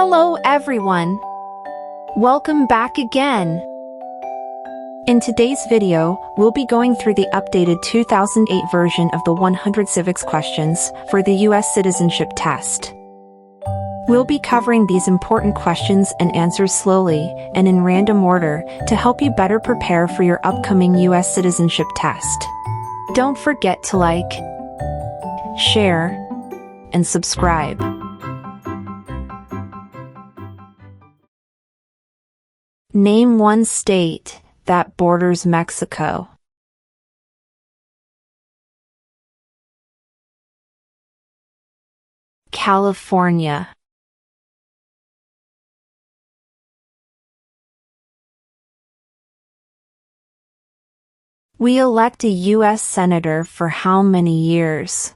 Hello everyone! Welcome back again! In today's video, we'll be going through the updated 2008 version of the 100 Civics Questions for the U.S. Citizenship Test. We'll be covering these important questions and answers slowly and in random order to help you better prepare for your upcoming U.S. Citizenship Test. Don't forget to like, share, and subscribe. Name one state that borders Mexico. California. We elect a U.S. Senator for how many years?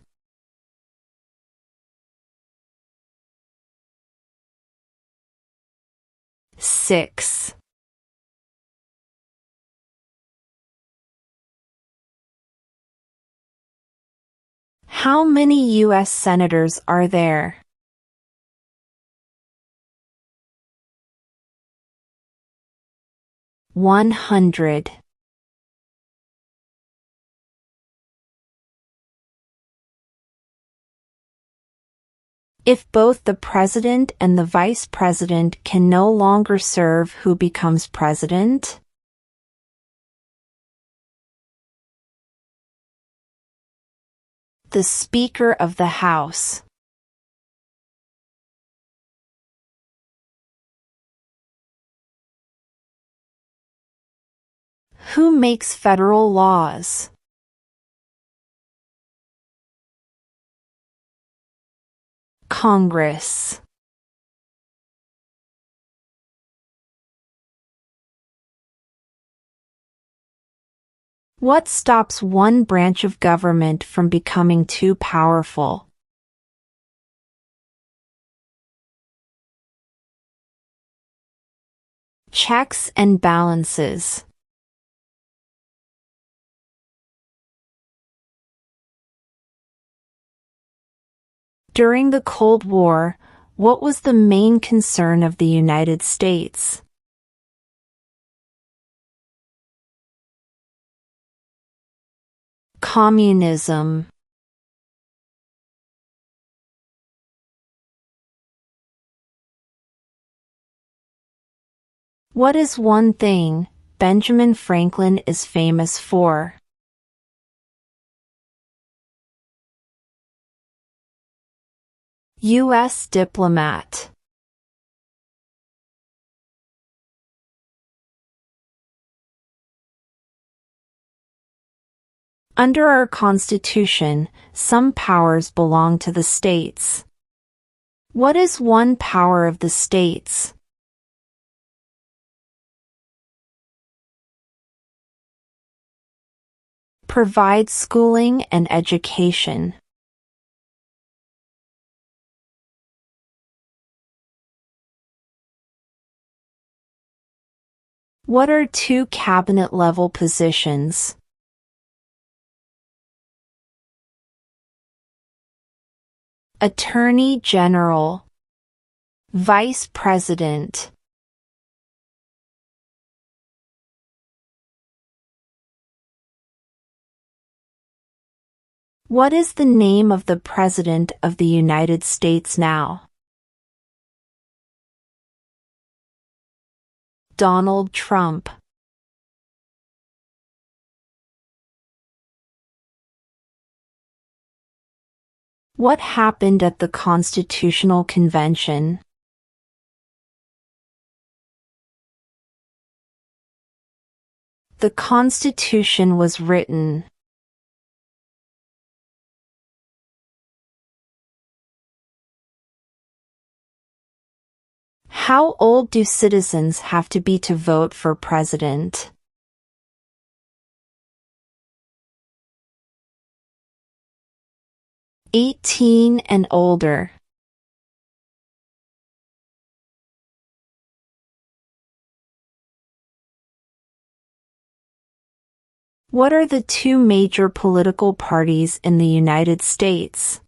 Six. How many U.S. senators are there? 100. If both the president and the vice president can no longer serve, who becomes president? The Speaker of the House. Who makes federal laws? Congress. What stops one branch of government from becoming too powerful? Checks and balances. During the Cold War, what was the main concern of the United States? Communism. What is one thing Benjamin Franklin is famous for? U.S. diplomat. Under our Constitution, some powers belong to the states. What is one power of the states? Provide schooling and education. What are two cabinet-level positions? Attorney General, Vice President. What is the name of the President of the United States now? Donald Trump. What happened at the Constitutional Convention? The Constitution was written. How old do citizens have to be to vote for president? 18 and older. What are the two major political parties in the United States?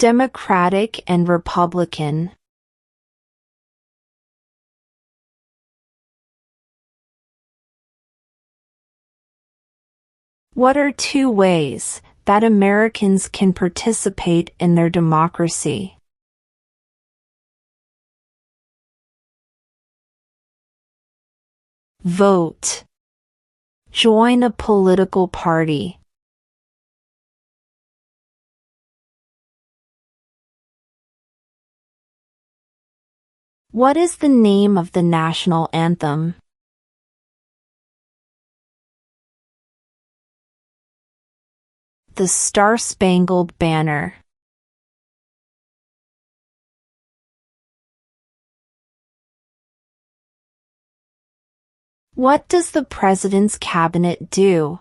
Democratic and Republican. What are two ways that Americans can participate in their democracy? Vote. Join a political party. What is the name of the national anthem? The Star-Spangled Banner. What does the President's Cabinet do?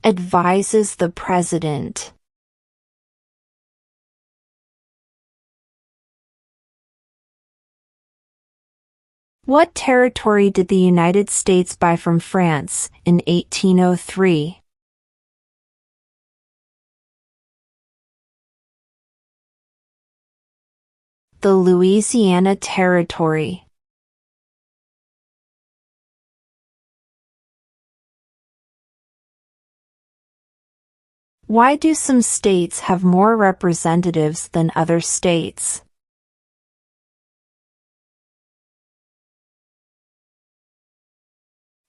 Advises the President. What territory did the United States buy from France in 1803? The Louisiana Territory. Why do some states have more representatives than other states?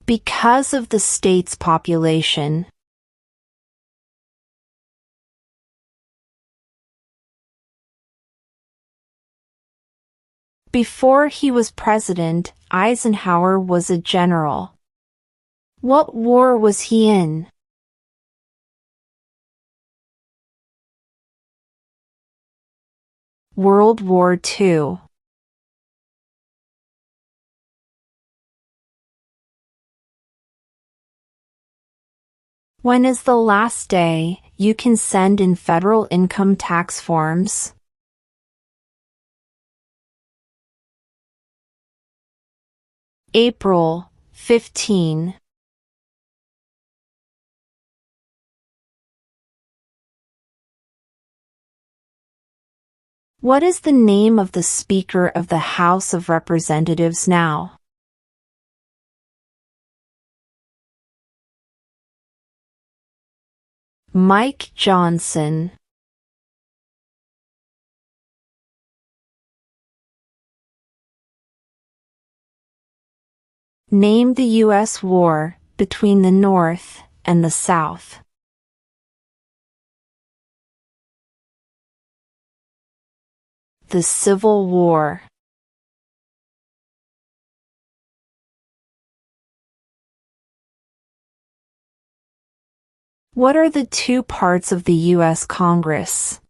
Because of the state's population. Before he was president, Eisenhower was a general. What war was he in? World War II. When is the last day you can send in federal income tax forms? April 15. What is the name of the Speaker of the House of Representatives now? Mike Johnson. Name the U.S. war between the North and the South. The Civil War. What are the two parts of the U.S. Congress?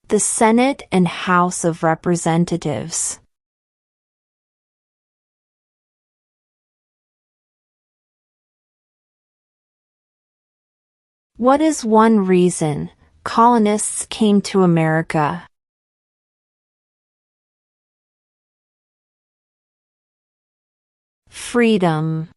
The Senate and House of Representatives. What is one reason colonists came to America? Freedom.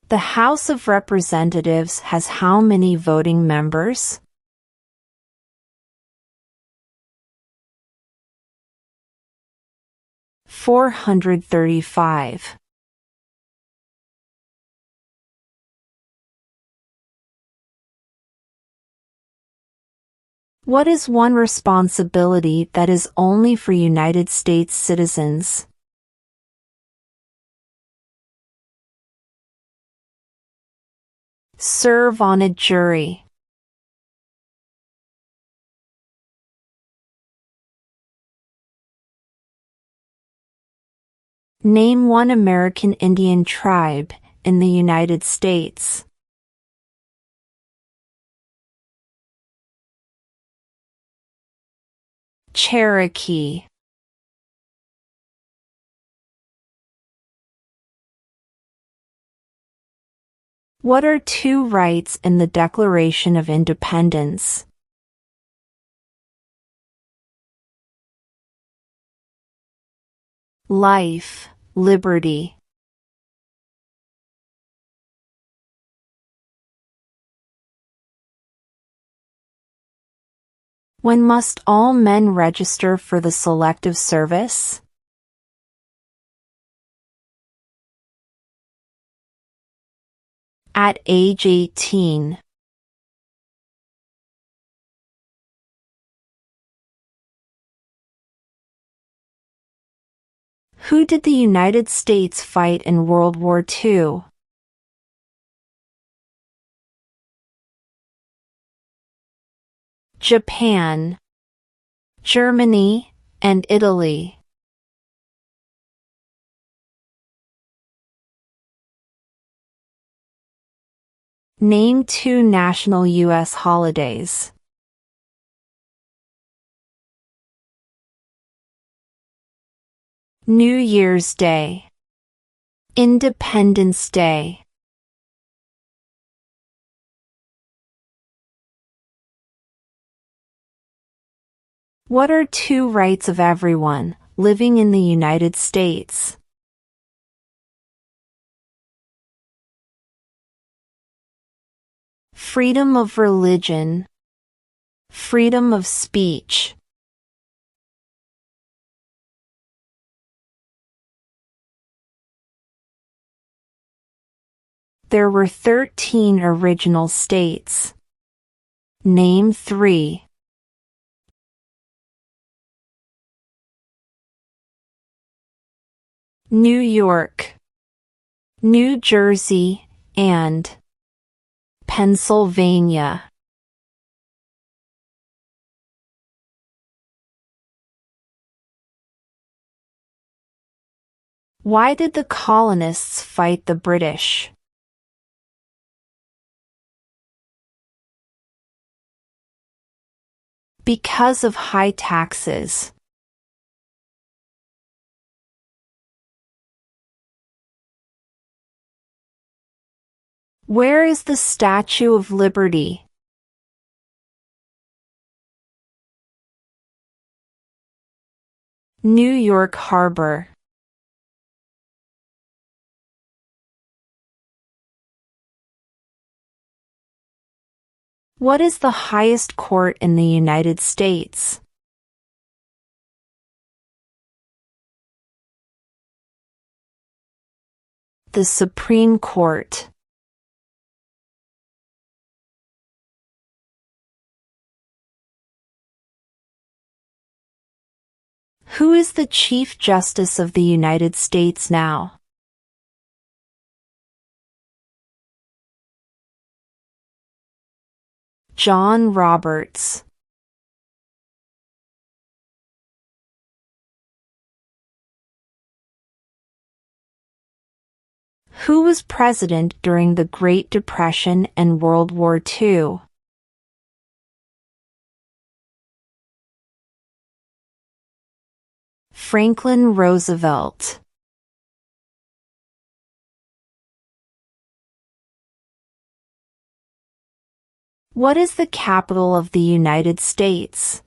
The House of Representatives has how many voting members? $435. What is one responsibility that is only for United States citizens? Serve on a jury. Name one American Indian tribe in the United States. Cherokee. What are two rights in the Declaration of Independence? Life, liberty. When must all men register for the Selective Service? At age 18. Who did the United States fight in World War II? Japan, Germany, and Italy. Name two national U.S. holidays. New Year's Day, Independence Day. What are two rights of everyone living in the United States? Freedom of religion, freedom of speech. There were 13 original states. Name three. New York, New Jersey, and Pennsylvania. Why did the colonists fight the British? Because of high taxes. Where is the Statue of Liberty? New York Harbor. What is the highest court in the United States? The Supreme Court. Who is the Chief Justice of the United States now? John Roberts. Who was president during the Great Depression and World War II? Franklin Roosevelt. What is the capital of the United States?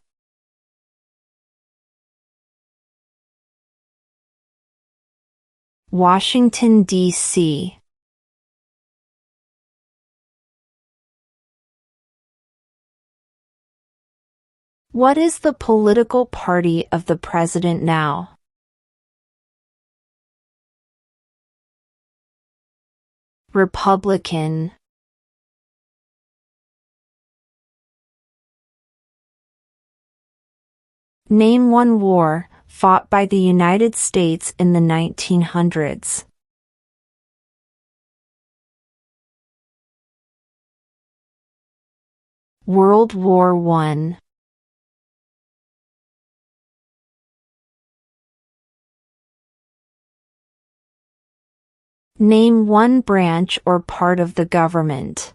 Washington, D.C. What is the political party of the president now? Republican. Name one war fought by the United States in the 1900s. World War I. Name one branch or part of the government.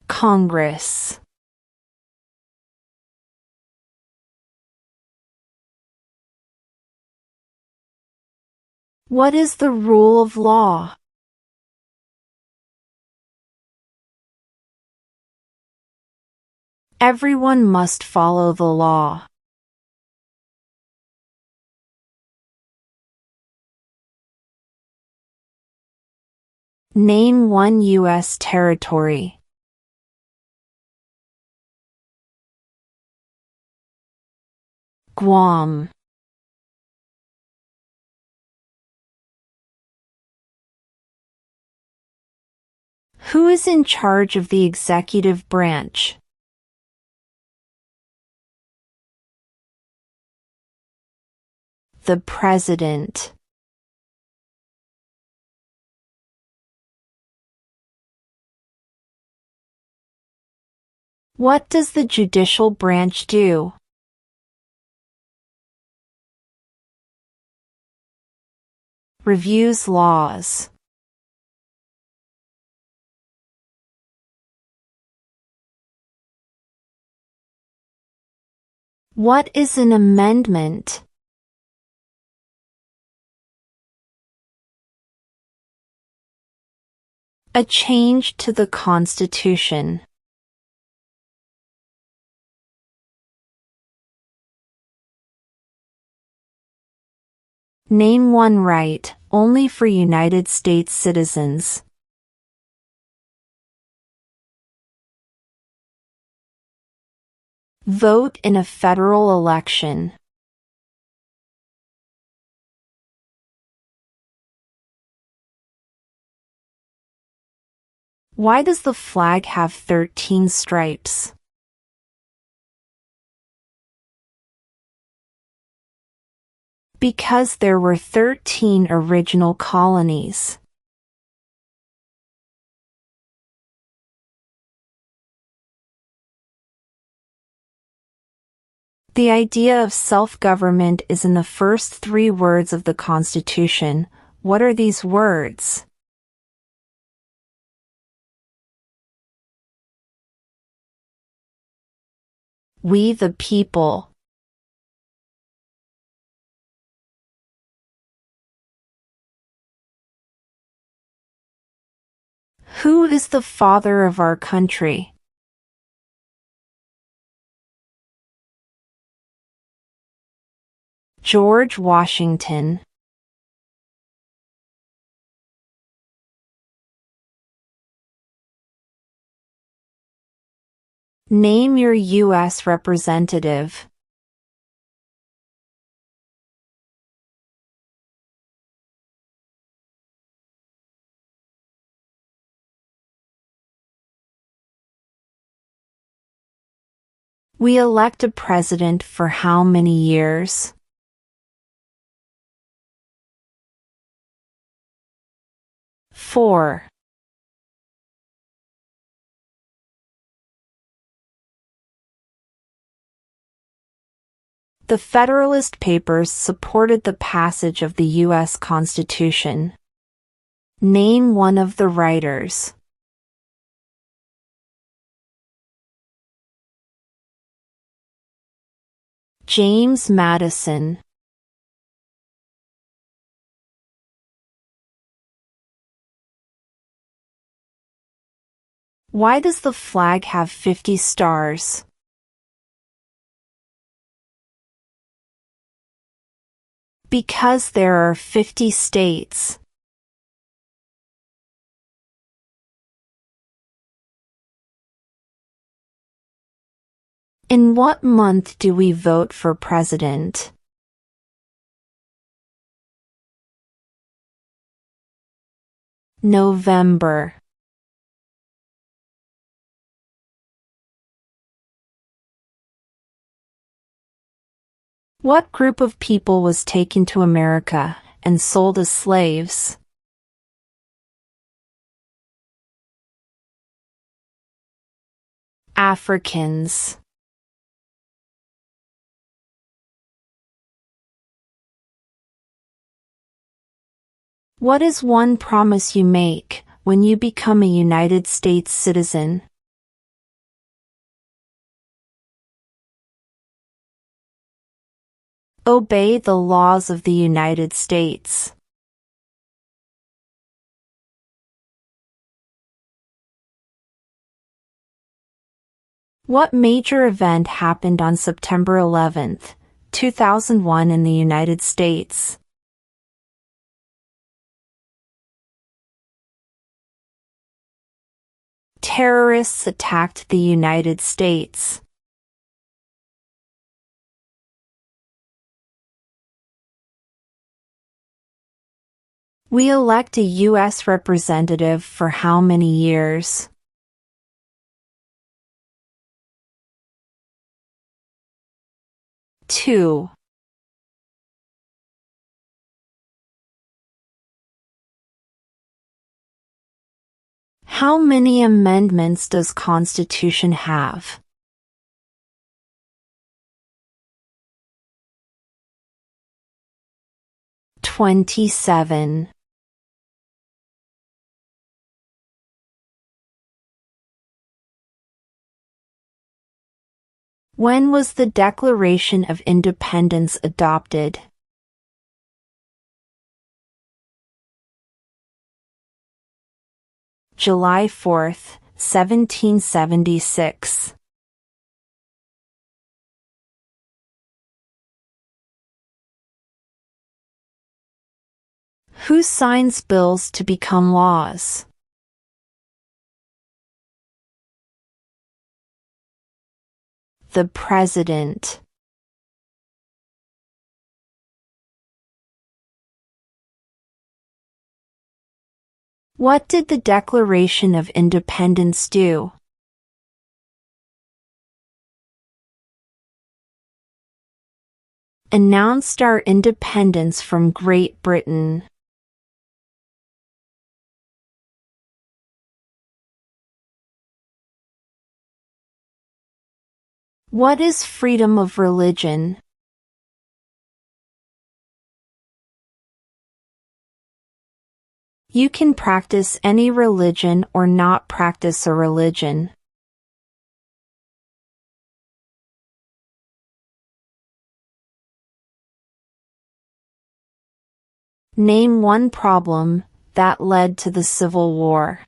Congress. What is the rule of law? Everyone must follow the law. Name one U.S. territory. Guam. Who is in charge of the executive branch? The President. What does the judicial branch do? Reviews laws. What is an amendment? A change to the Constitution. Name one right, only for United States citizens. Vote in a federal election. Why does the flag have 13 stripes? Because there were 13 original colonies. The idea of self-government is in the first 3 words of the Constitution. What are these words? We the people. Who is the father of our country? George Washington. Name your U.S. representative. We elect a president for how many years? 4. The Federalist Papers supported the passage of the U.S. Constitution. Name one of the writers. James Madison. Why does the flag have 50 stars? Because there are 50 states. In what month do we vote for president? November. What group of people was taken to America and sold as slaves? Africans. What is one promise you make when you become a United States citizen? Obey the laws of the United States. What major event happened on September 11, 2001 in the United States? Terrorists attacked the United States. We elect a U.S. representative for how many years? 2. How many amendments does Constitution have? 27. When was the Declaration of Independence adopted? July 4, 1776. Who signs bills to become laws? The President. What did the Declaration of Independence do? Announced our independence from Great Britain. What is freedom of religion? You can practice any religion or not practice a religion. Name one problem that led to the Civil War.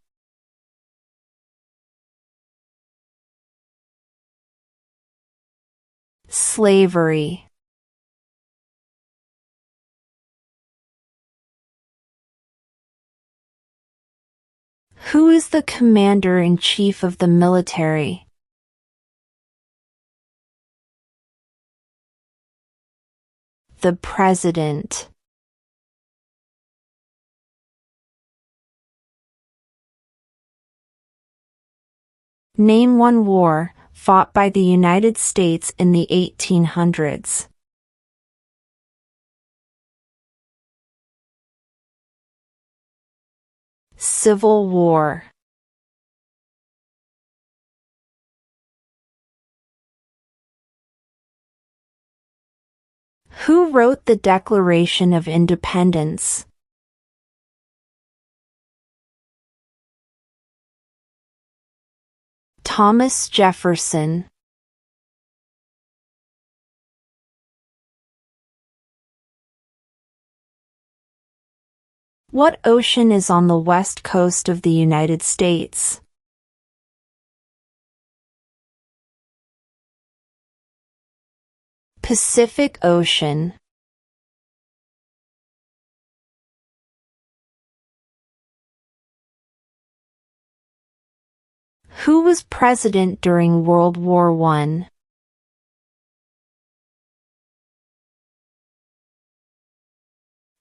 Slavery. Who is the Commander-in-Chief of the military? The President. Name one war fought by the United States in the 1800s. Civil War. Who wrote the Declaration of Independence? Thomas Jefferson. What ocean is on the west coast of the United States? Pacific Ocean. Who was president during World War I?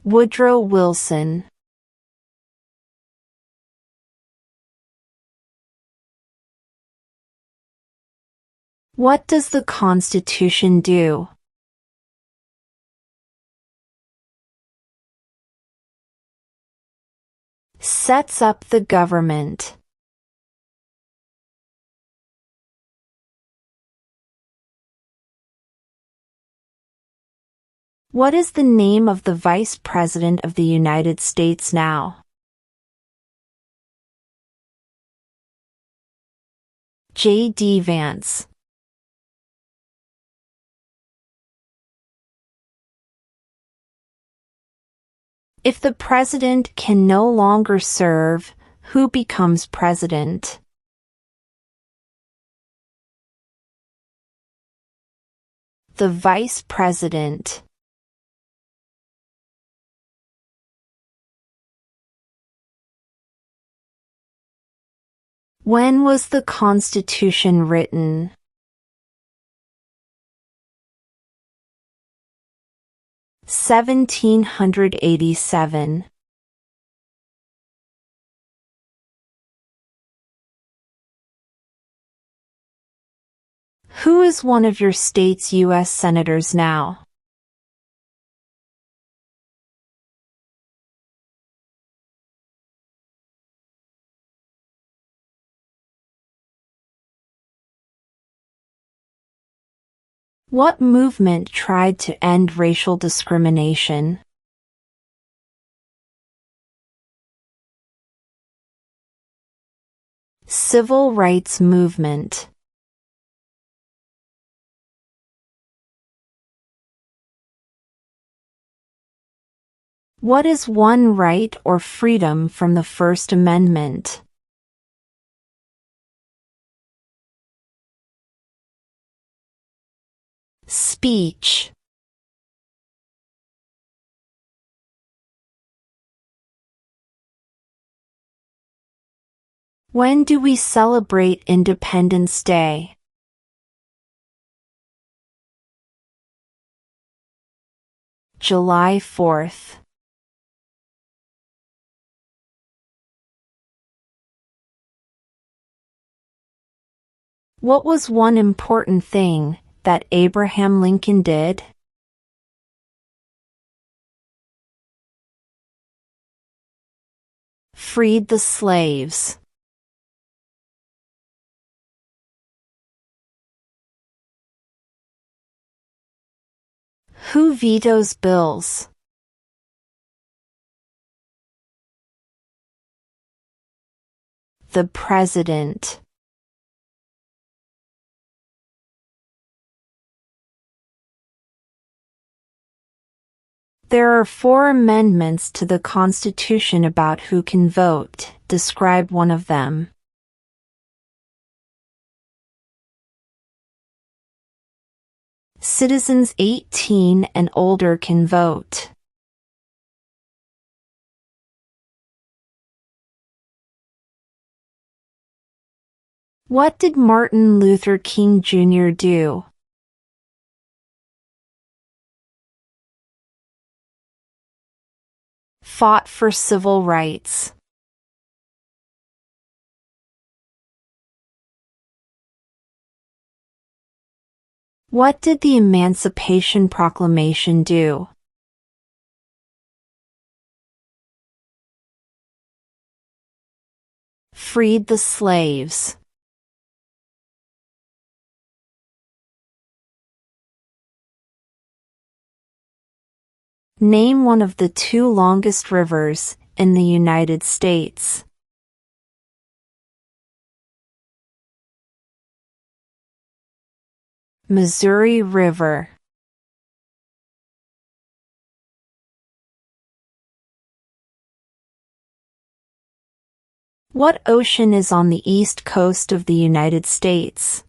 Woodrow Wilson. What does the Constitution do? Sets up the government. What is the name of the Vice President of the United States now? J.D. Vance. If the president can no longer serve, who becomes president? The Vice President. When was the Constitution written? (1787). Who is one of your state's U.S. senators now? What movement tried to end racial discrimination? Civil rights movement. What is one right or freedom from the First Amendment? Speech. When do we celebrate Independence Day? July 4th. What was one important thing that Abraham Lincoln did? Freed the slaves. Who vetoes bills? The President. There are 4 amendments to the Constitution about who can vote. Describe one of them. Citizens 18 and older can vote. What did Martin Luther King Jr. do? Fought for civil rights. What did the Emancipation Proclamation do? Freed the slaves. Name one of the 2 longest rivers in the United States. Missouri River. What ocean is on the east coast of the United States?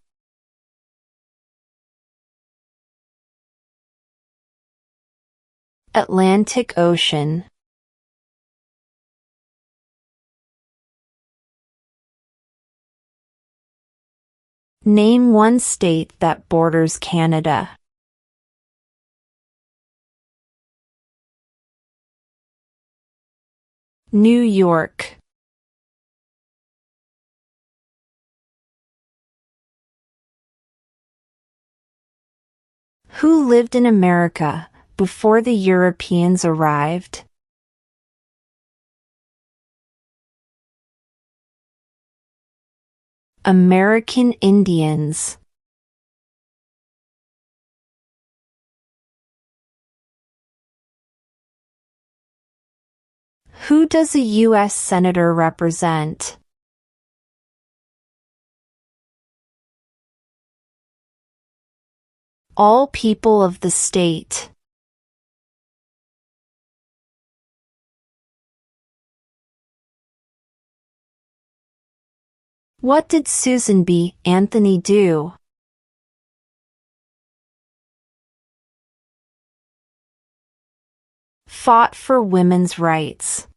Atlantic Ocean. Name one state that borders Canada. New York. Who lived in America before the Europeans arrived? American Indians. Who does a U.S. Senator represent? All people of the state. What did Susan B. Anthony do? fought for women's rights?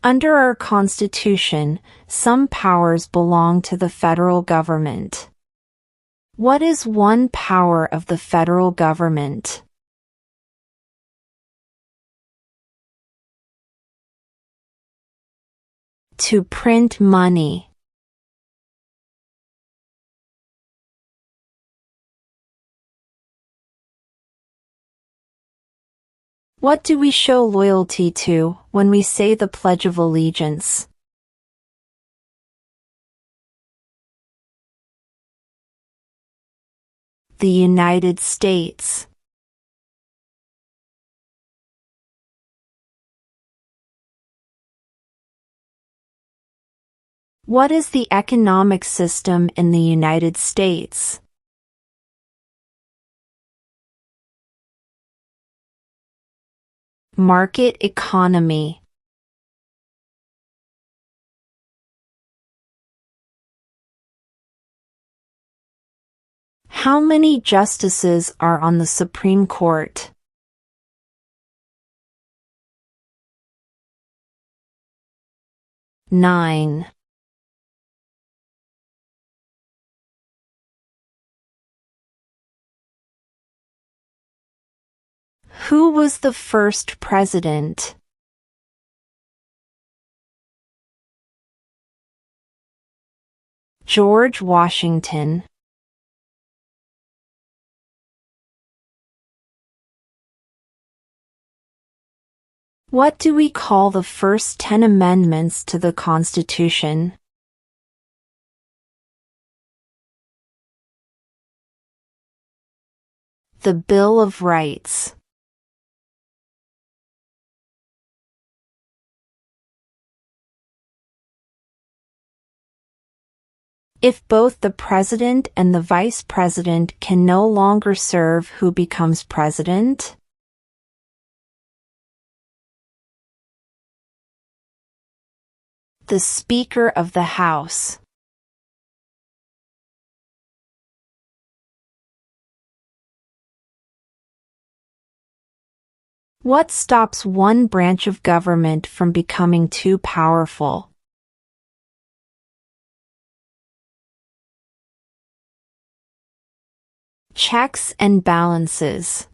Under our Constitution, some powers belong to the federal government. What is one power of the federal government? To print money. What do we show loyalty to when we say the Pledge of Allegiance? The United States. What is the economic system in the United States? Market economy. How many justices are on the Supreme Court? 9. Who was the first president? George Washington. What do we call the first 10 amendments to the Constitution? The Bill of Rights. If both the president and the vice president can no longer serve, who becomes president? The Speaker of the House. What stops one branch of government from becoming too powerful? Checks and balances.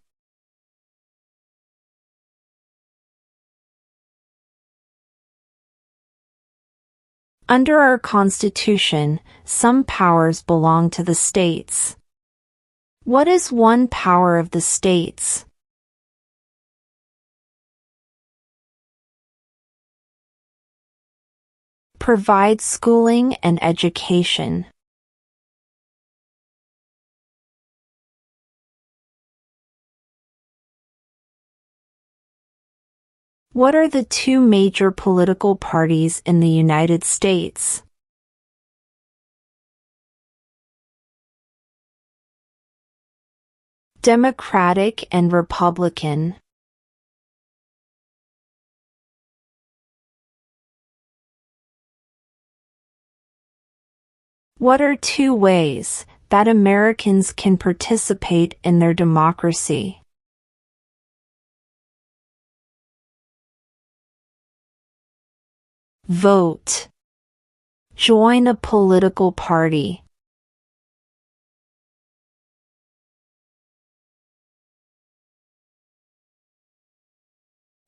Under our Constitution, some powers belong to the states. What is one power of the states? Provide schooling and education. What are the two major political parties in the United States? Democratic and Republican. What are two ways that Americans can participate in their democracy? Vote. Join a political party.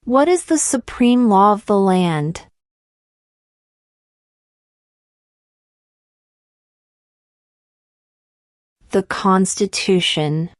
What is the supreme law of the land? The Constitution.